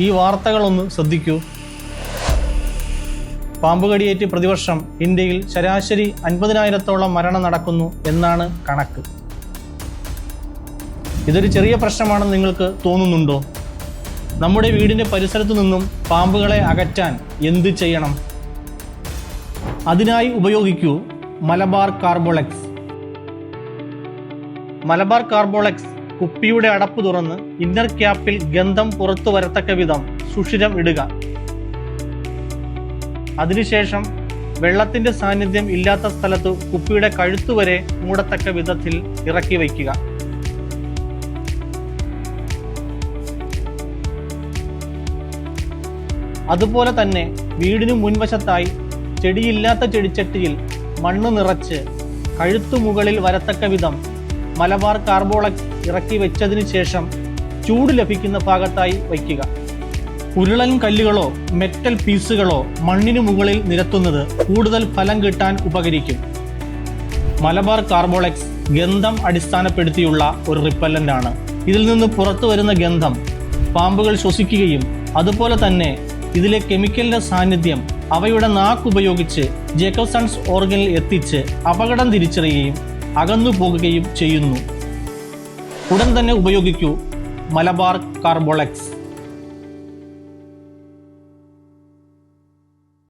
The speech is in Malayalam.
ഈ വാർത്തകളൊന്ന് ശ്രദ്ധിക്കൂ. പാമ്പുകടിയേറ്റ് പ്രതിവർഷം ഇന്ത്യയിൽ ശരാശരി 50,000-ഓളം മരണം നടക്കുന്നു എന്നാണ് കണക്ക്. ഇതൊരു ചെറിയ പ്രശ്നമാണെന്ന് നിങ്ങൾക്ക് തോന്നുന്നുണ്ടോ? നമ്മുടെ വീടിൻ്റെ പരിസരത്തു നിന്നും പാമ്പുകളെ അകറ്റാൻ എന്ത് ചെയ്യണം? അതിനായി ഉപയോഗിക്കൂ മലബാർ കാർബോളക്സ്. മലബാർ കാർബോളക്സ് കുപ്പിയുടെ അടപ്പ് തുറന്ന് ഇന്നർ ക്യാപ്പിൽ ഗന്ധം പുറത്തു വരത്തക്ക വിധം സുഷിരം ഇടുക. അതിനുശേഷം വെള്ളത്തിന്റെ സാന്നിധ്യം ഇല്ലാത്ത സ്ഥലത്ത് കുപ്പിയുടെ കഴുത്തുവരെ മൂടത്തക്ക വിധത്തിൽ ഇറക്കി വയ്ക്കുക. അതുപോലെ തന്നെ വീടിനു മുൻവശത്തായി ചെടിയില്ലാത്ത ചെടിച്ചട്ടിയിൽ മണ്ണ് നിറച്ച് കഴുത്തു മുകളിൽ വരത്തക്ക വിധം മലബാർ കാർബോളക്സ് ഇറക്കി വെച്ചതിന് ശേഷം ചൂട് ലഭിക്കുന്ന ഭാഗത്തായി വയ്ക്കുക. ഉരുളൻ കല്ലുകളോ മെറ്റൽ പീസുകളോ മണ്ണിനു മുകളിൽ നിരത്തുന്നത് കൂടുതൽ ഫലം കിട്ടാൻ ഉപകരിക്കും. മലബാർ കാർബോളക്സ് ഗന്ധം അടിസ്ഥാനപ്പെടുത്തിയുള്ള ഒരു റിപ്പല്ലൻ്റ് ആണ്. ഇതിൽ നിന്ന് പുറത്തു വരുന്ന ഗന്ധം പാമ്പുകൾ ശ്വസിക്കുകയും അതുപോലെ തന്നെ ഇതിലെ കെമിക്കലിന്റെ സാന്നിധ്യം അവയുടെ നാക്കുപയോഗിച്ച് ജേക്കബ്സൺസ് ഓർഗനിൽ എത്തിച്ച് അപകടം തിരിച്ചറിയുകയും അകന്നു പോകുകയും ചെയ്യുന്നു. ഉടൻ തന്നെ ഉപയോഗിക്കൂ മലബാർ കാർബോളക്സ്.